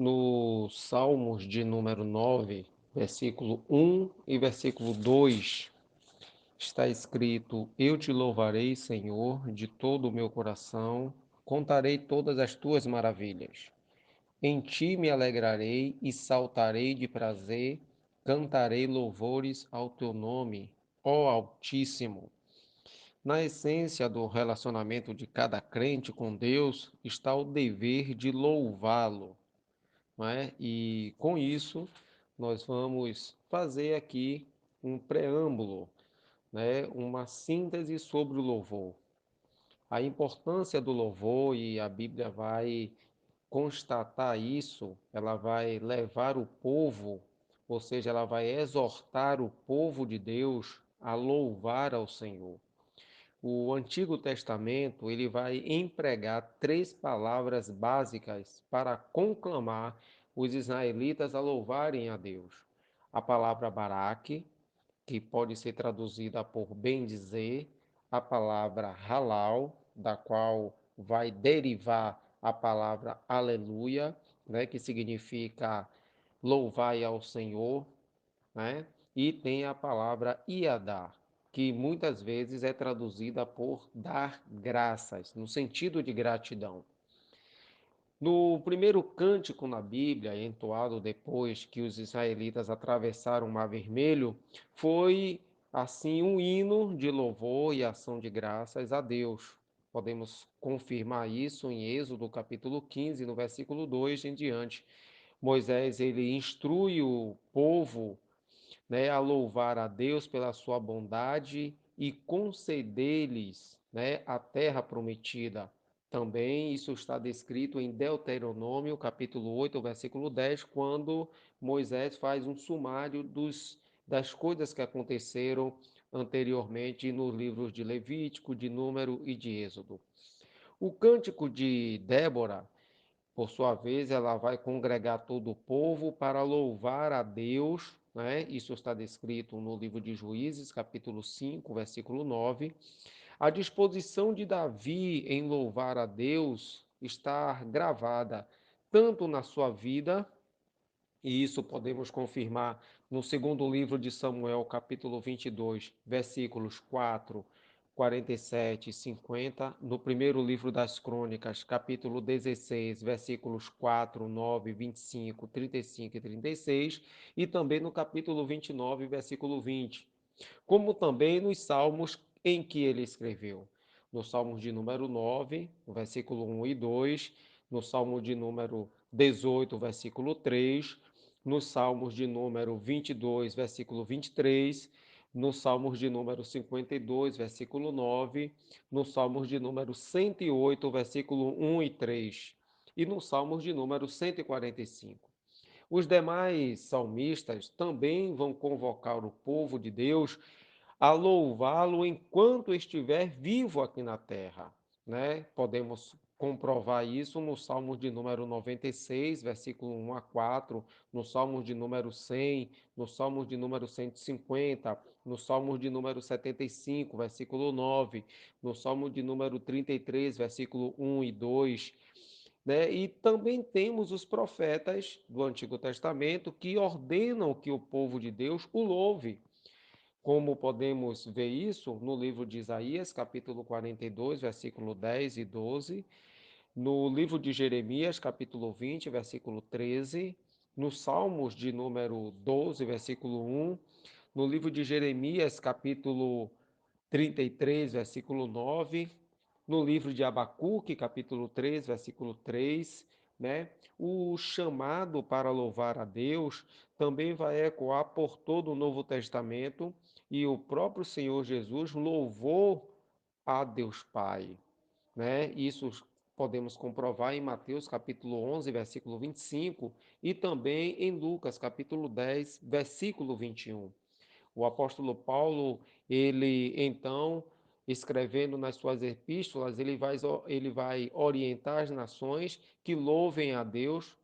No Salmos de número 9, versículo 1 e versículo 2, está escrito: Eu te louvarei, Senhor, de todo o meu coração, contarei todas as tuas maravilhas. Em ti me alegrarei e saltarei de prazer, cantarei louvores ao teu nome, ó Altíssimo. Na essência do relacionamento de cada crente com Deus está o dever de louvá-lo, não é? E com isso, nós vamos fazer aqui um preâmbulo, né? Uma síntese sobre o louvor. A importância do louvor, e a Bíblia vai constatar isso, ela vai levar o povo, ou seja, ela vai exortar o povo de Deus a louvar ao Senhor. O Antigo Testamento, ele vai empregar três palavras básicas para conclamar os israelitas a louvarem a Deus. A palavra Baraque, que pode ser traduzida por bem dizer, a palavra Halal, da qual vai derivar a palavra Aleluia, né, que significa louvai ao Senhor, né? E tem a palavra Iadá, que muitas vezes é traduzida por dar graças, no sentido de gratidão. No primeiro cântico na Bíblia, entoado depois que os israelitas atravessaram o Mar Vermelho, foi assim um hino de louvor e ação de graças a Deus. Podemos confirmar isso em Êxodo capítulo 15, no versículo 2 em diante. Moisés ele instrui o povo, né, a louvar a Deus pela sua bondade e conceder-lhes, né, a terra prometida. Também isso está descrito em Deuteronômio, capítulo 8, versículo 10, quando Moisés faz um sumário das coisas que aconteceram anteriormente nos livros de Levítico, de Número e de Êxodo. O cântico de Débora, por sua vez, ela vai congregar todo o povo para louvar a Deus, né? Isso está descrito no livro de Juízes, capítulo 5, versículo 9. A disposição de Davi em louvar a Deus está gravada tanto na sua vida, e isso podemos confirmar no segundo livro de Samuel, capítulo 22, versículos 4, 47 e 50, no primeiro livro das Crônicas, capítulo 16, versículos 4, 9, 25, 35 e 36, e também no capítulo 29, versículo 20, como também nos salmos em que ele escreveu. No Salmo de número 9, no versículo 1 e 2, no Salmo de número 18, versículo 3, nos Salmos de número 22, versículo 23, nos Salmos de número 52, versículo 9, nos Salmos de número 108, versículo 1 e 3, e nos Salmos de número 145. Os demais salmistas também vão convocar o povo de Deus a louvá-lo enquanto estiver vivo aqui na terra, né? Podemos comprovar isso no Salmo de número 96, versículo 1 a 4, no Salmo de número 100, no Salmo de número 150, no Salmo de número 75, versículo 9, no Salmo de número 33, versículo 1 e 2, né? E também temos os profetas do Antigo Testamento que ordenam que o povo de Deus o louve. Como podemos ver isso no livro de Isaías, capítulo 42, versículo 10 e 12, no livro de Jeremias, capítulo 20, versículo 13, nos Salmos de número 12, versículo 1, no livro de Jeremias, capítulo 33, versículo 9, no livro de Abacuque, capítulo 3, versículo 3, né? O chamado para louvar a Deus também vai ecoar por todo o Novo Testamento, e o próprio Senhor Jesus louvou a Deus Pai, né? Isso podemos comprovar em Mateus capítulo 11, versículo 25, e também em Lucas capítulo 10, versículo 21. O apóstolo Paulo, ele então, escrevendo nas suas epístolas, ele vai orientar as nações que louvem a Deus.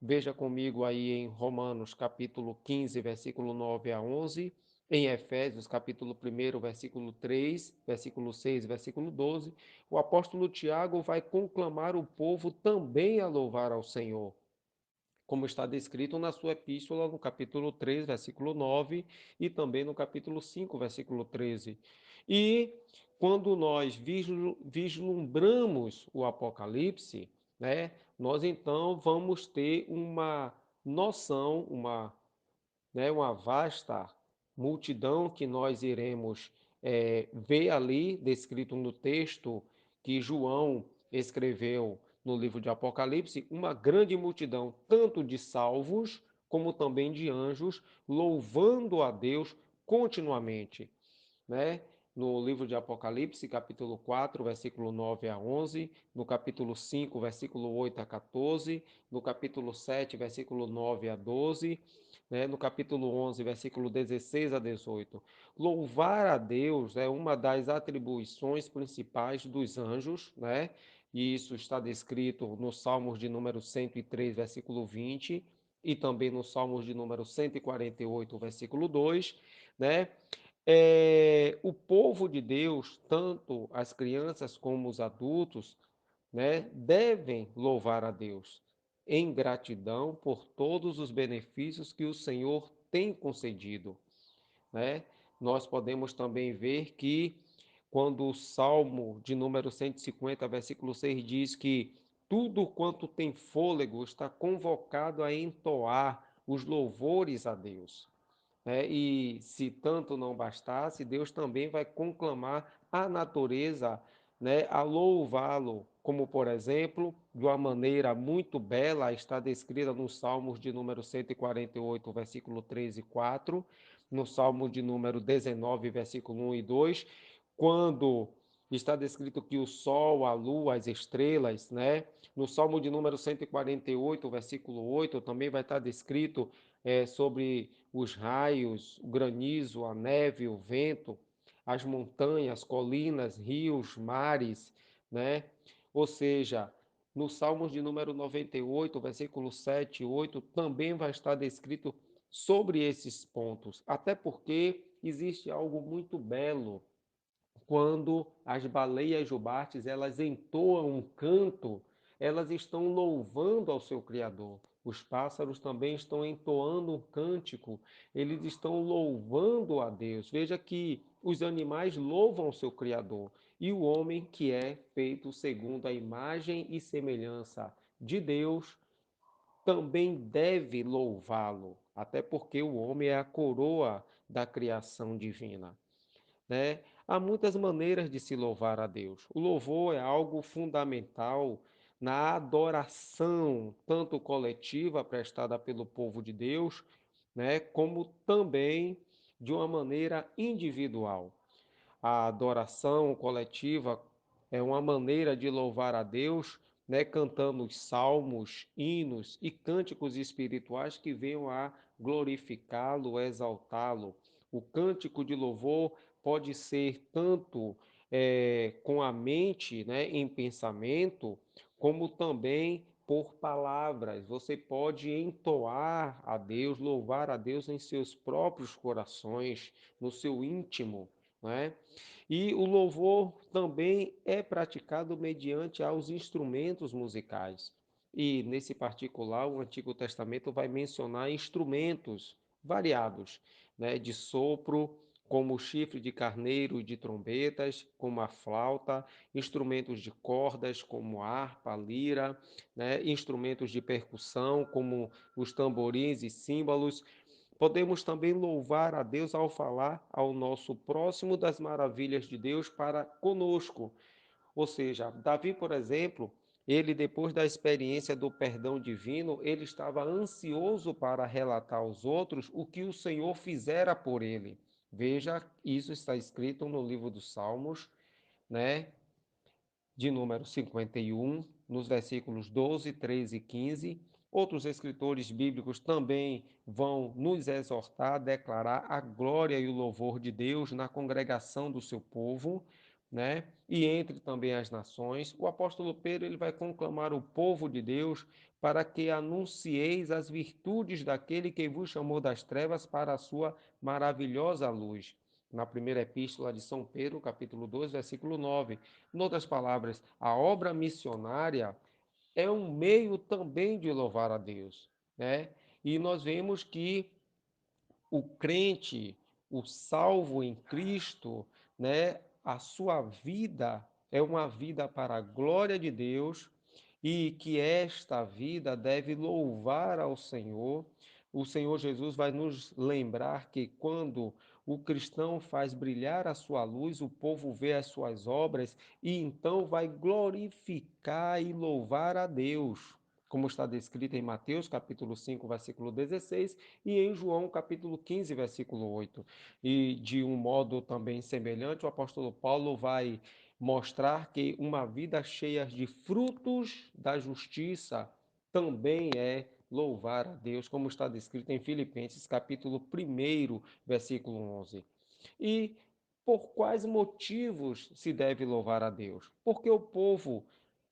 Veja comigo aí em Romanos capítulo 15, versículo 9 a 11, em Efésios capítulo 1, versículo 3, versículo 6, versículo 12, o apóstolo Tiago vai conclamar o povo também a louvar ao Senhor, como está descrito na sua epístola no capítulo 3, versículo 9, e também no capítulo 5, versículo 13. E quando nós vislumbramos o Apocalipse, né, nós então vamos ter uma noção, uma vasta multidão que nós iremos ver ali, descrito no texto que João escreveu no livro de Apocalipse, uma grande multidão, tanto de salvos como também de anjos, louvando a Deus continuamente, né? No livro de Apocalipse, capítulo 4, versículo 9 a 11, no capítulo 5, versículo 8 a 14, no capítulo 7, versículo 9 a 12, né? No capítulo 11, versículo 16 a 18. Louvar a Deus é uma das atribuições principais dos anjos, né? E isso está descrito no Salmos de número 103, versículo 20, e também no Salmos de número 148, versículo 2, né? O povo de Deus, tanto as crianças como os adultos, né, devem louvar a Deus em gratidão por todos os benefícios que o Senhor tem concedido, né? Nós podemos também ver que quando o Salmo de número 150, versículo 6 diz que tudo quanto tem fôlego está convocado a entoar os louvores a Deus, né? E se tanto não bastasse, Deus também vai conclamar a natureza, né, a louvá-lo, como por exemplo, de uma maneira muito bela, está descrita nos Salmos de número 148, versículo 3 e 4, no Salmo de número 19, versículo 1 e 2, quando está descrito que o sol, a lua, as estrelas, né? No Salmo de número 148, versículo 8, também vai estar descrito sobre os raios, o granizo, a neve, o vento, as montanhas, colinas, rios, mares, né? Ou seja, no Salmos de número 98, versículo 7 e 8, também vai estar descrito sobre esses pontos, até porque existe algo muito belo quando as baleias jubartes elas entoam um canto, elas estão louvando ao seu Criador. Os pássaros também estão entoando um cântico, eles estão louvando a Deus. Veja que os animais louvam o seu Criador e o homem, que é feito segundo a imagem e semelhança de Deus, também deve louvá-lo, até porque o homem é a coroa da criação divina, né? Há muitas maneiras de se louvar a Deus. O louvor é algo fundamental na adoração, tanto coletiva prestada pelo povo de Deus, né, como também de uma maneira individual. A adoração coletiva é uma maneira de louvar a Deus, né, cantando os salmos, hinos e cânticos espirituais que venham a glorificá-lo, exaltá-lo. O cântico de louvor pode ser tanto com a mente, né, em pensamento, como também por palavras. Você pode entoar a Deus, louvar a Deus em seus próprios corações, no seu íntimo, né? E o louvor também é praticado mediante aos instrumentos musicais. E nesse particular, o Antigo Testamento vai mencionar instrumentos variados, né, de sopro, como o chifre de carneiro e de trombetas, como a flauta, instrumentos de cordas, como a harpa, a lira, né, instrumentos de percussão, como os tamborins e símbolos. Podemos também louvar a Deus ao falar ao nosso próximo das maravilhas de Deus para conosco. Ou seja, Davi, por exemplo, ele depois da experiência do perdão divino, ele estava ansioso para relatar aos outros o que o Senhor fizera por ele. Veja, isso está escrito no livro dos Salmos, né? De número 51, nos versículos 12, 13 e 15. Outros escritores bíblicos também vão nos exortar a declarar a glória e o louvor de Deus na congregação do seu povo, né? E entre também as nações. O apóstolo Pedro ele vai conclamar o povo de Deus para que anuncieis as virtudes daquele que vos chamou das trevas para a sua maravilhosa luz. Na primeira epístola de São Pedro, capítulo 2, versículo 9. Em outras palavras, a obra missionária é um meio também de louvar a Deus. né? E nós vemos que o crente, o salvo em Cristo, né, a sua vida é uma vida para a glória de Deus e que esta vida deve louvar ao Senhor. O Senhor Jesus vai nos lembrar que quando o cristão faz brilhar a sua luz, o povo vê as suas obras e então vai glorificar e louvar a Deus, como está descrito em Mateus, capítulo 5, versículo 16, e em João, capítulo 15, versículo 8. E de um modo também semelhante, o apóstolo Paulo vai mostrar que uma vida cheia de frutos da justiça também é louvar a Deus, como está descrito em Filipenses, capítulo 1, versículo 11. E por quais motivos se deve louvar a Deus? Porque o povo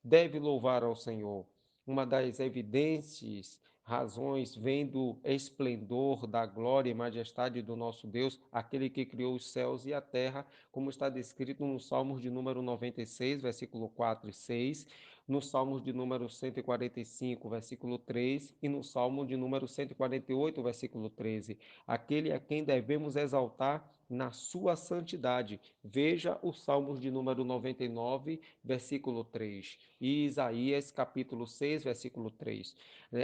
deve louvar ao Senhor. Uma das evidências, razões, vem do esplendor, da glória e majestade do nosso Deus, aquele que criou os céus e a terra, como está descrito no Salmos de número 96, versículo 4 e 6, no Salmos de número 145, versículo 3, e no Salmo de número 148, versículo 13. Aquele a quem devemos exaltar na sua santidade. Veja o Salmos de número 99, versículo 3, e Isaías, capítulo 6, versículo 3.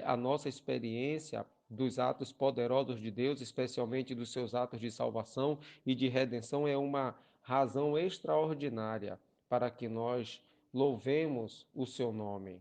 A nossa experiência dos atos poderosos de Deus, especialmente dos seus atos de salvação e de redenção, é uma razão extraordinária para que nós louvemos o seu nome.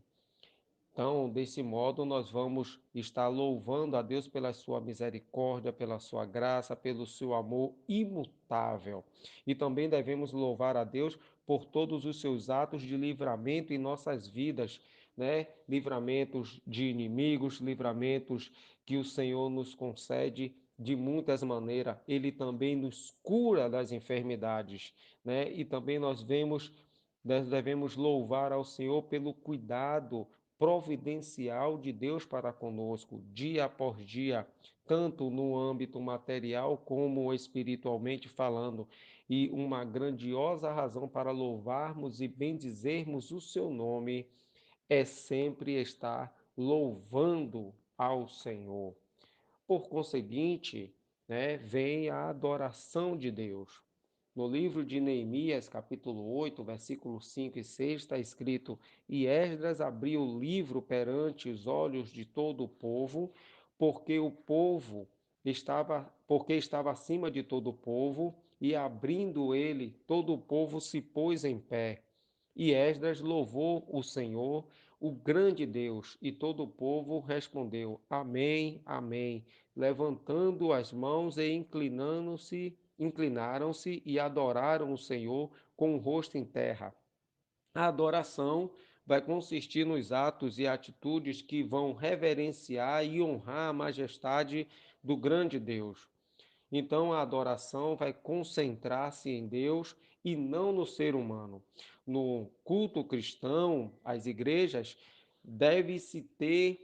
Então, desse modo, nós vamos estar louvando a Deus pela sua misericórdia, pela sua graça, pelo seu amor imutável. E também devemos louvar a Deus por todos os seus atos de livramento em nossas vidas, né? Livramentos de inimigos, livramentos que o Senhor nos concede de muitas maneiras. Ele também nos cura das enfermidades, né? E também nós devemos louvar ao Senhor pelo cuidado providencial de Deus para conosco, dia após dia, tanto no âmbito material como espiritualmente falando, e uma grandiosa razão para louvarmos e bendizermos o seu nome é sempre estar louvando ao Senhor. Por conseguinte, né, vem a adoração de Deus. No livro de Neemias, capítulo 8, versículos 5 e 6, está escrito: E Esdras abriu o livro perante os olhos de todo o povo, porque estava acima de todo o povo, e abrindo ele, todo o povo se pôs em pé. E Esdras louvou o Senhor, o grande Deus, e todo o povo respondeu: Amém, Amém, levantando as mãos e inclinaram-se e adoraram o Senhor com o rosto em terra. A adoração vai consistir nos atos e atitudes que vão reverenciar e honrar a majestade do grande Deus. Então a adoração vai concentrar-se em Deus e não no ser humano. No culto cristão, as igrejas deve-se ter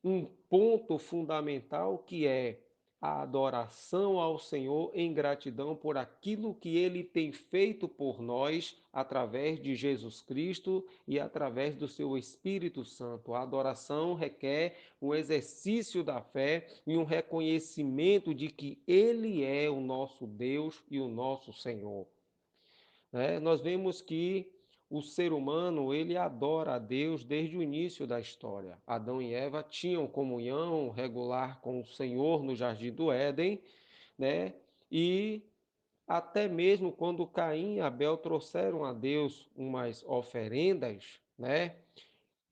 um ponto fundamental que é a adoração ao Senhor em gratidão por aquilo que Ele tem feito por nós através de Jesus Cristo e através do seu Espírito Santo. A adoração requer um exercício da fé e um reconhecimento de que Ele é o nosso Deus e o nosso Senhor. Né? Nós vemos que o ser humano ele adora a Deus desde o início da história. Adão e Eva tinham comunhão regular com o Senhor no Jardim do Éden, né? E até mesmo quando Caim e Abel trouxeram a Deus umas oferendas, né?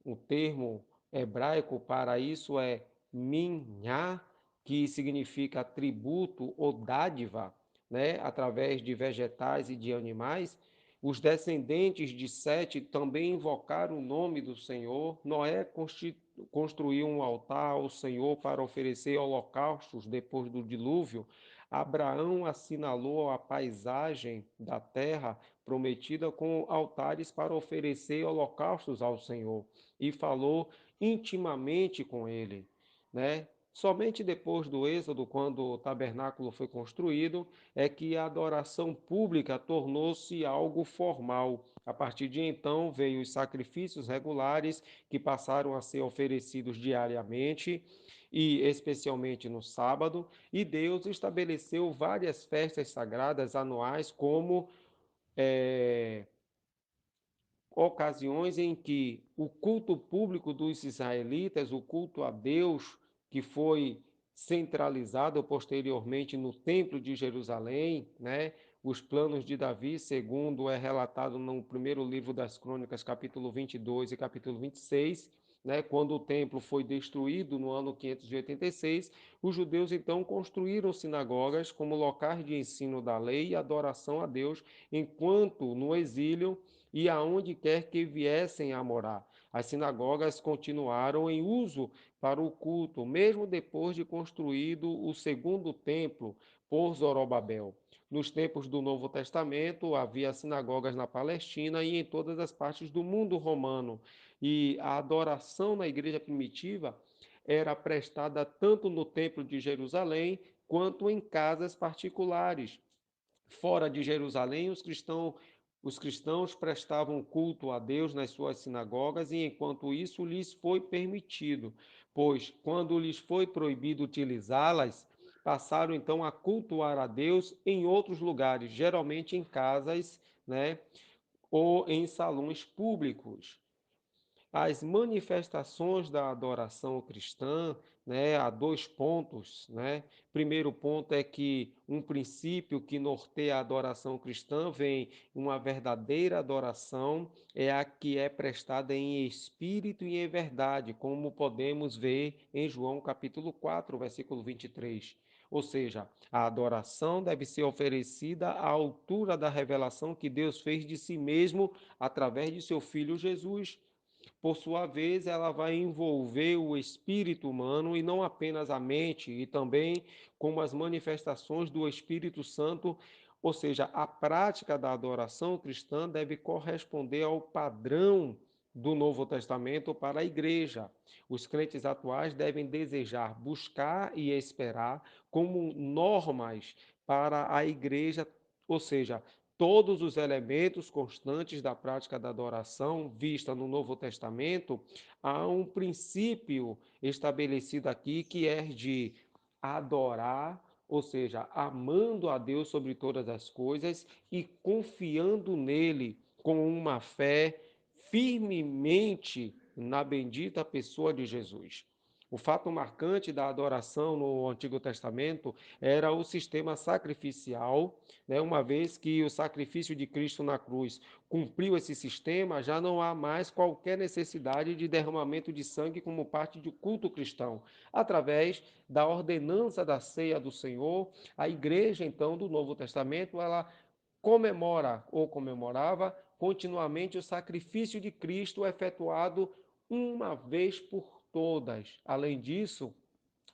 O termo hebraico para isso é minhá, que significa tributo ou dádiva, né? Através de vegetais e de animais. Os descendentes de Sete também invocaram o nome do Senhor. Noé construiu um altar ao Senhor para oferecer holocaustos depois do dilúvio. Abraão assinalou a paisagem da terra prometida com altares para oferecer holocaustos ao Senhor e falou intimamente com ele, né? Somente depois do Êxodo, quando o tabernáculo foi construído, é que a adoração pública tornou-se algo formal. A partir de então, veio os sacrifícios regulares, que passaram a ser oferecidos diariamente e especialmente no sábado, e Deus estabeleceu várias festas sagradas anuais, como é, ocasiões em que o culto público dos israelitas, o culto a Deus, que foi centralizado posteriormente no Templo de Jerusalém, né? Os planos de Davi, segundo é relatado no primeiro livro das Crônicas, capítulo 22 e capítulo 26, né? Quando o templo foi destruído no ano 586, os judeus então construíram sinagogas como locais de ensino da lei e adoração a Deus, enquanto no exílio e aonde quer que viessem a morar. As sinagogas continuaram em uso para o culto, mesmo depois de construído o segundo templo por Zorobabel. Nos tempos do Novo Testamento, havia sinagogas na Palestina e em todas as partes do mundo romano. E a adoração na igreja primitiva era prestada tanto no Templo de Jerusalém quanto em casas particulares. Fora de Jerusalém, os cristãos prestavam culto a Deus nas suas sinagogas, e enquanto isso lhes foi permitido, pois quando lhes foi proibido utilizá-las, passaram então a cultuar a Deus em outros lugares, geralmente em casas, né, ou em salões públicos. As manifestações da adoração cristã, né, há dois pontos, né? Primeiro ponto é que um princípio que norteia a adoração cristã vem uma verdadeira adoração é a que é prestada em espírito e em verdade, como podemos ver em João capítulo 4, versículo 23. Ou seja, a adoração deve ser oferecida à altura da revelação que Deus fez de si mesmo através de seu filho Jesus. Por sua vez, ela vai envolver o espírito humano e não apenas a mente, e também como as manifestações do Espírito Santo, ou seja, a prática da adoração cristã deve corresponder ao padrão do Novo Testamento para a igreja. Os crentes atuais devem desejar, buscar e esperar como normas para a igreja, ou seja, todos os elementos constantes da prática da adoração vista no Novo Testamento, há um princípio estabelecido aqui que é de adorar, ou seja, amando a Deus sobre todas as coisas e confiando nele com uma fé firmemente na bendita pessoa de Jesus. O fato marcante da adoração no Antigo Testamento era o sistema sacrificial, né? Uma vez que o sacrifício de Cristo na cruz cumpriu esse sistema, já não há mais qualquer necessidade de derramamento de sangue como parte do culto cristão. Através da ordenança da ceia do Senhor, a igreja, então, do Novo Testamento, ela comemora ou comemorava continuamente o sacrifício de Cristo efetuado uma vez por todas. Além disso,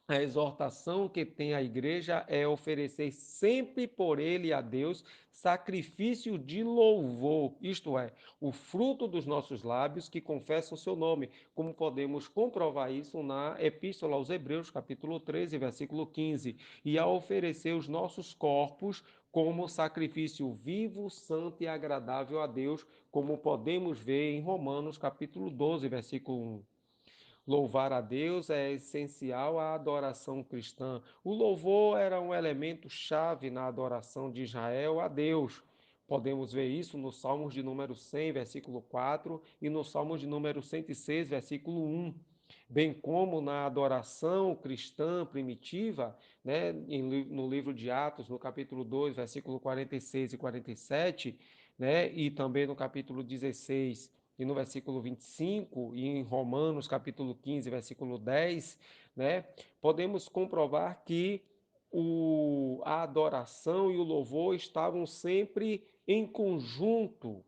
a exortação que tem a igreja é oferecer sempre por ele a Deus sacrifício de louvor, isto é, o fruto dos nossos lábios que confessam o seu nome, como podemos comprovar isso na Epístola aos Hebreus, capítulo 13, versículo 15, e a oferecer os nossos corpos como sacrifício vivo, santo e agradável a Deus, como podemos ver em Romanos, capítulo 12, versículo 1. Louvar a Deus é essencial à adoração cristã. O louvor era um elemento chave na adoração de Israel a Deus. Podemos ver isso nos Salmos de número 100, versículo 4, e nos Salmos de número 106, versículo 1. Bem como na adoração cristã primitiva, né, no livro de Atos, no capítulo 2, versículo 46 e 47, né, e também no capítulo 16 e no versículo 25, e em Romanos capítulo 15, versículo 10, né, podemos comprovar que a adoração e o louvor estavam sempre em conjunto.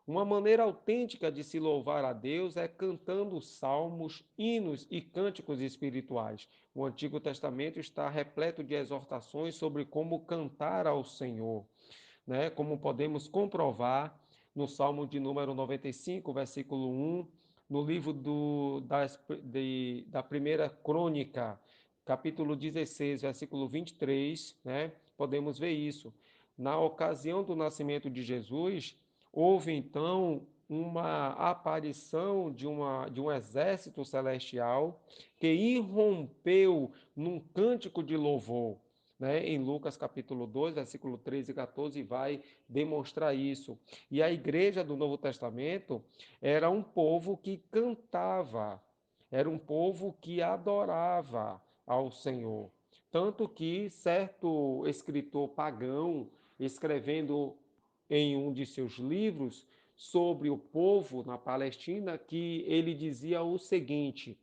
Uma maneira autêntica de se louvar a Deus é cantando salmos, hinos e cânticos espirituais. O Antigo Testamento está repleto de exortações sobre como cantar ao Senhor, né? Como podemos comprovar no Salmo de número 95, versículo 1, no livro da primeira crônica, capítulo 16, versículo 23, né? Podemos ver isso. Na ocasião do nascimento de Jesus, houve então uma aparição de um exército celestial que irrompeu num cântico de louvor. Né? Em Lucas capítulo 2, versículo 13 e 14, vai demonstrar isso. E a igreja do Novo Testamento era um povo que cantava, era um povo que adorava ao Senhor. Tanto que certo escritor pagão, escrevendo em um de seus livros sobre o povo na Palestina, que ele dizia o seguinte: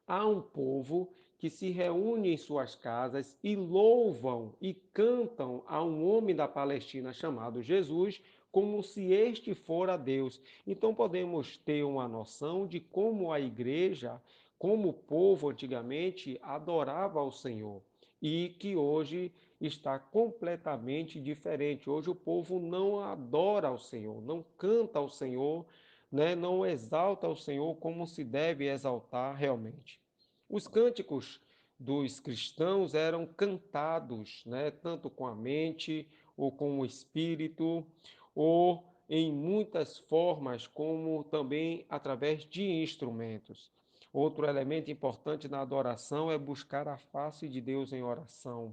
há um povo que se reúne em suas casas e louvam e cantam a um homem da Palestina chamado Jesus, como se este fora Deus. Então podemos ter uma noção de como a igreja, como o povo antigamente adorava ao Senhor e que hoje está completamente diferente. Hoje o povo não adora ao Senhor, não canta ao Senhor, né? Não exalta ao Senhor como se deve exaltar realmente. Os cânticos dos cristãos eram cantados, né, tanto com a mente, ou com o espírito, ou em muitas formas, como também através de instrumentos. Outro elemento importante na adoração é buscar a face de Deus em oração.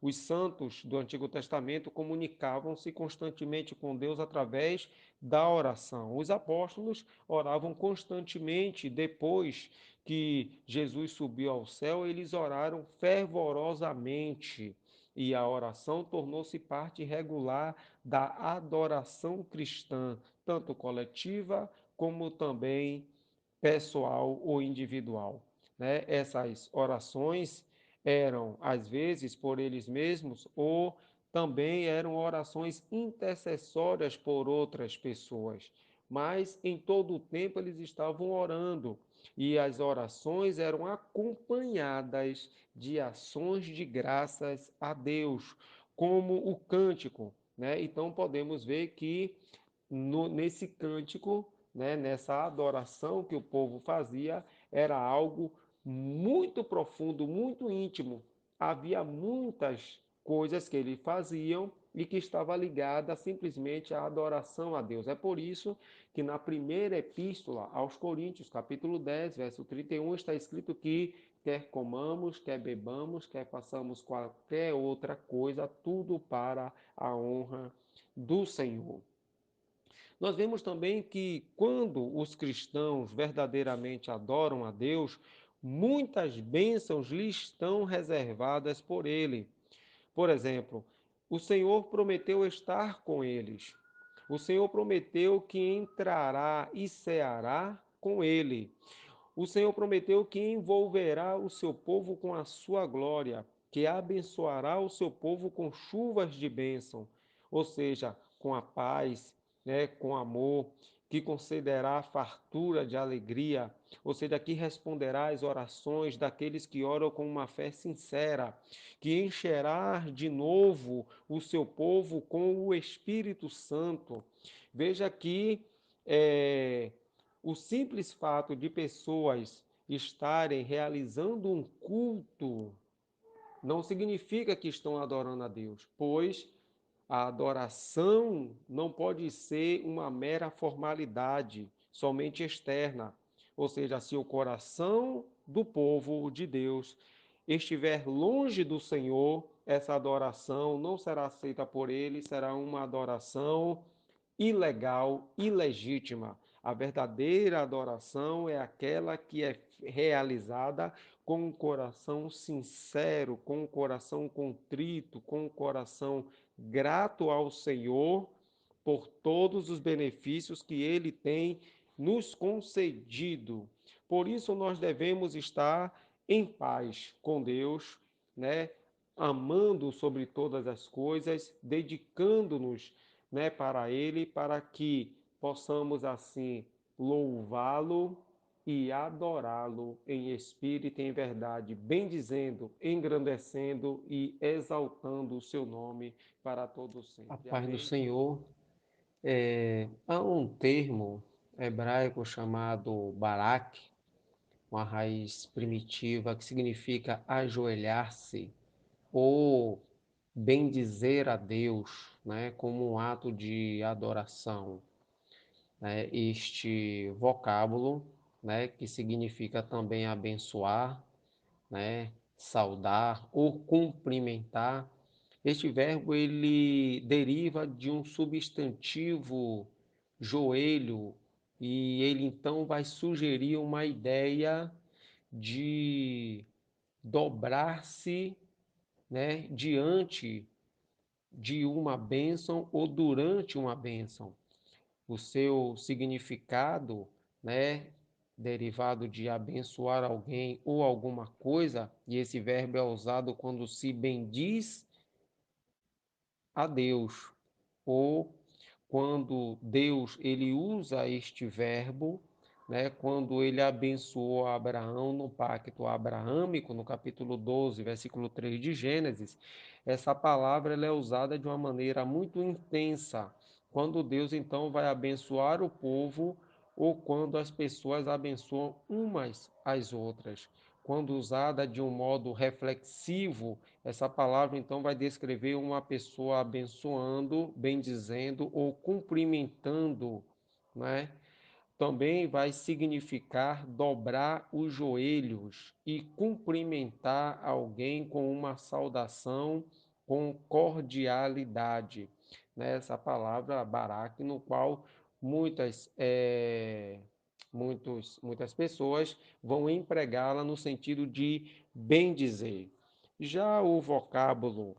Os santos do Antigo Testamento comunicavam-se constantemente com Deus através da oração. Os apóstolos oravam constantemente depois que Jesus subiu ao céu, eles oraram fervorosamente. E a oração tornou-se parte regular da adoração cristã, tanto coletiva como também pessoal ou individual. Né? Essas orações eram, às vezes, por eles mesmos, ou também eram orações intercessórias por outras pessoas. Mas em todo o tempo eles estavam orando, e as orações eram acompanhadas de ações de graças a Deus, como o cântico. Né? Então podemos ver que nesse cântico, né, nessa adoração que o povo fazia, era algo muito profundo, muito íntimo. Havia muitas coisas que eles faziam e que estava ligada simplesmente à adoração a Deus. É por isso que na primeira epístola aos Coríntios, capítulo 10, verso 31, está escrito que quer comamos, quer bebamos, quer façamos qualquer outra coisa, tudo para a honra do Senhor. Nós vemos também que quando os cristãos verdadeiramente adoram a Deus, muitas bênçãos lhes estão reservadas por Ele. Por exemplo, o Senhor prometeu estar com eles. O Senhor prometeu que entrará e ceará com ele. O Senhor prometeu que envolverá o seu povo com a sua glória, que abençoará o seu povo com chuvas de bênção, ou seja, com a paz, né, com amor, que concederá fartura de alegria, ou seja, que responderá às orações daqueles que oram com uma fé sincera, que encherá de novo o seu povo com o Espírito Santo. Veja que o simples fato de pessoas estarem realizando um culto não significa que estão adorando a Deus, pois a adoração não pode ser uma mera formalidade, somente externa. Ou seja, se o coração do povo de Deus estiver longe do Senhor, essa adoração não será aceita por ele, será uma adoração ilegal, ilegítima. A verdadeira adoração é aquela que é realizada com um coração sincero, com um coração contrito, com um coração grato ao Senhor por todos os benefícios que Ele tem nos concedido. Por isso nós devemos estar em paz com Deus, né? Amando sobre todas as coisas, dedicando-nos, né, para Ele, para que possamos assim louvá-lo e adorá-lo em espírito e em verdade, bendizendo, engrandecendo e exaltando o seu nome para todos A sempre. paz do Amém. Senhor. Há um termo hebraico chamado barak, uma raiz primitiva que significa ajoelhar-se ou bendizer a Deus, né, como um ato de adoração, né, este vocábulo, né, que significa também abençoar, né, saudar ou cumprimentar. Este verbo ele deriva de um substantivo joelho e ele então vai sugerir uma ideia de dobrar-se, né, diante de uma bênção ou durante uma bênção. O seu significado, né, derivado de abençoar alguém ou alguma coisa, e esse verbo é usado quando se bendiz a Deus, ou quando Deus ele usa este verbo, né, quando ele abençoou Abraão no pacto abraâmico, no capítulo 12, versículo 3 de Gênesis, essa palavra ela é usada de uma maneira muito intensa, quando Deus então vai abençoar o povo ou quando as pessoas abençoam umas às outras. Quando usada de um modo reflexivo, essa palavra então vai descrever uma pessoa abençoando, bendizendo ou cumprimentando, né? Também vai significar dobrar os joelhos e cumprimentar alguém com uma saudação com cordialidade. Né? Essa palavra barak, no qual muitas pessoas vão empregá-la no sentido de bendizer. Já o vocábulo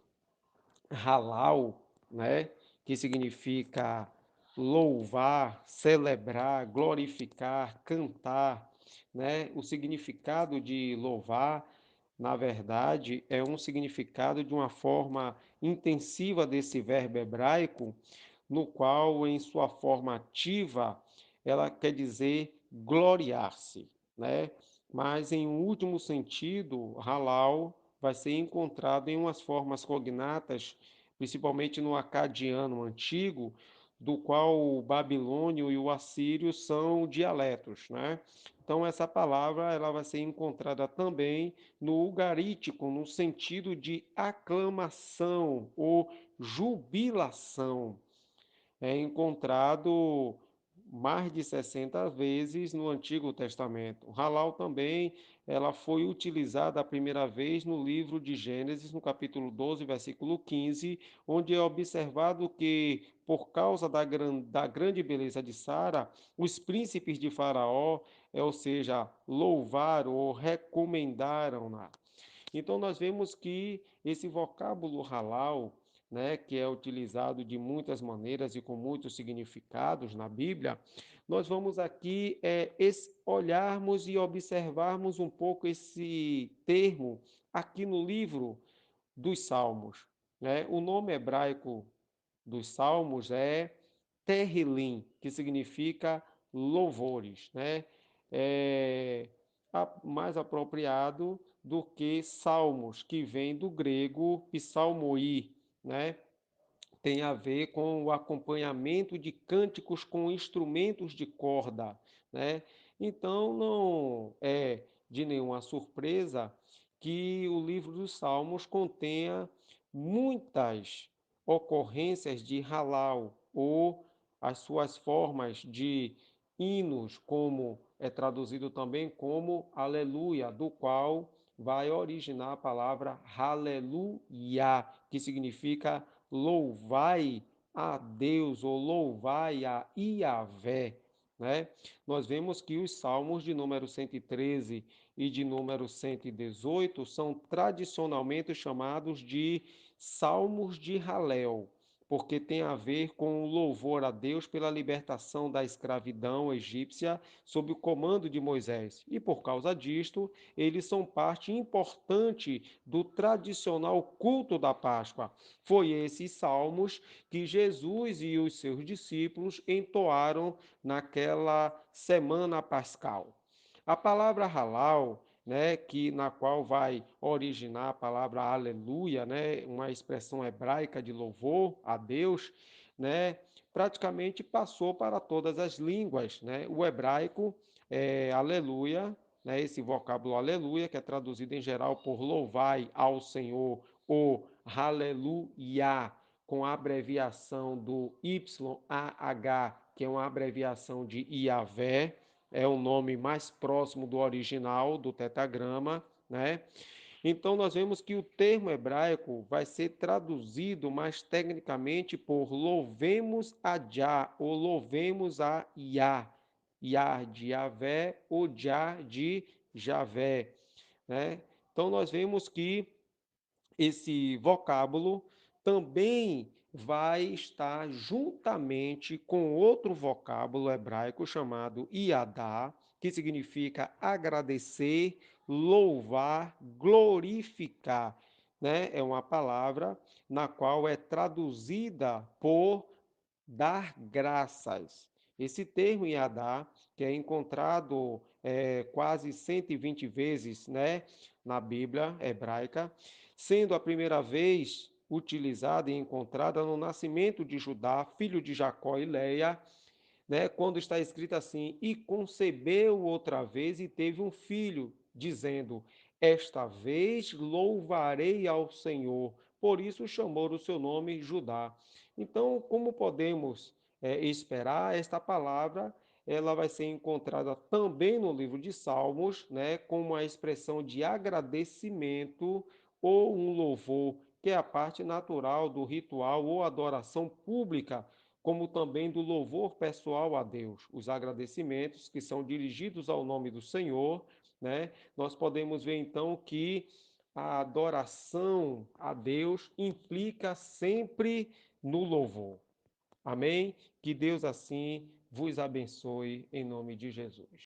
halal, né, que significa louvar, celebrar, glorificar, cantar, né? O significado de louvar, na verdade, é um significado de uma forma intensiva desse verbo hebraico, no qual, em sua forma ativa, ela quer dizer gloriar-se, né? Mas, em um último sentido, halal vai ser encontrado em umas formas cognatas, principalmente no acadiano antigo, do qual o babilônio e o assírio são dialetos, né? Então essa palavra ela vai ser encontrada também no ugarítico, no sentido de aclamação ou jubilação, é encontrado mais de 60 vezes no Antigo Testamento. Halal também, ela foi utilizada a primeira vez no livro de Gênesis, no capítulo 12, versículo 15, onde é observado que, por causa da grande beleza de Sara, os príncipes de Faraó, ou seja, louvaram ou recomendaram-na. Então, nós vemos que esse vocábulo halal, né, que é utilizado de muitas maneiras e com muitos significados na Bíblia, nós vamos aqui olharmos e observarmos um pouco esse termo aqui no livro dos Salmos. Né? O nome hebraico dos Salmos é Terrilim, que significa louvores, né? É mais apropriado do que Salmos, que vem do grego psalmoi, né? Tem a ver com o acompanhamento de cânticos com instrumentos de corda, né? Então não é de nenhuma surpresa que o livro dos Salmos contenha muitas ocorrências de halal ou as suas formas de hinos, como é traduzido também como aleluia, do qual vai originar a palavra aleluia, que significa louvai a Deus ou louvai a Iavé, né? Nós vemos que os salmos de número 113 e de número 118 são tradicionalmente chamados de salmos de Halel, porque tem a ver com o louvor a Deus pela libertação da escravidão egípcia sob o comando de Moisés. E por causa disto, eles são parte importante do tradicional culto da Páscoa. Foi esses salmos que Jesus e os seus discípulos entoaram naquela semana pascal. A palavra halal, né, que na qual vai originar a palavra aleluia, né, uma expressão hebraica de louvor a Deus, né, praticamente passou para todas as línguas, né? O hebraico é aleluia, né, esse vocábulo aleluia, que é traduzido em geral por louvai ao Senhor ou Aleluia, com a abreviação do YAH, que é uma abreviação de Iavé, é o nome mais próximo do original do tetagrama, né? Então, nós vemos que o termo hebraico vai ser traduzido mais tecnicamente por louvemos a Jah ou louvemos a Yah. Yah de Yahvé ou Jah de Javé, né? Então, nós vemos que esse vocábulo também vai estar juntamente com outro vocábulo hebraico chamado iadá, que significa agradecer, louvar, glorificar, né? É uma palavra na qual é traduzida por dar graças. Esse termo iadá, que é encontrado quase 120 vezes, né, na Bíblia hebraica, sendo a primeira vez utilizada e encontrada no nascimento de Judá, filho de Jacó e Leia, né, quando está escrito assim: e concebeu outra vez e teve um filho, dizendo: esta vez louvarei ao Senhor. Por isso chamou o seu nome Judá. Então, como podemos esperar, esta palavra ela vai ser encontrada também no livro de Salmos, né, como uma expressão de agradecimento ou um louvor, que é a parte natural do ritual ou adoração pública, como também do louvor pessoal a Deus, os agradecimentos que são dirigidos ao nome do Senhor, né? Nós podemos ver então que a adoração a Deus implica sempre no louvor. Amém? Que Deus assim vos abençoe em nome de Jesus.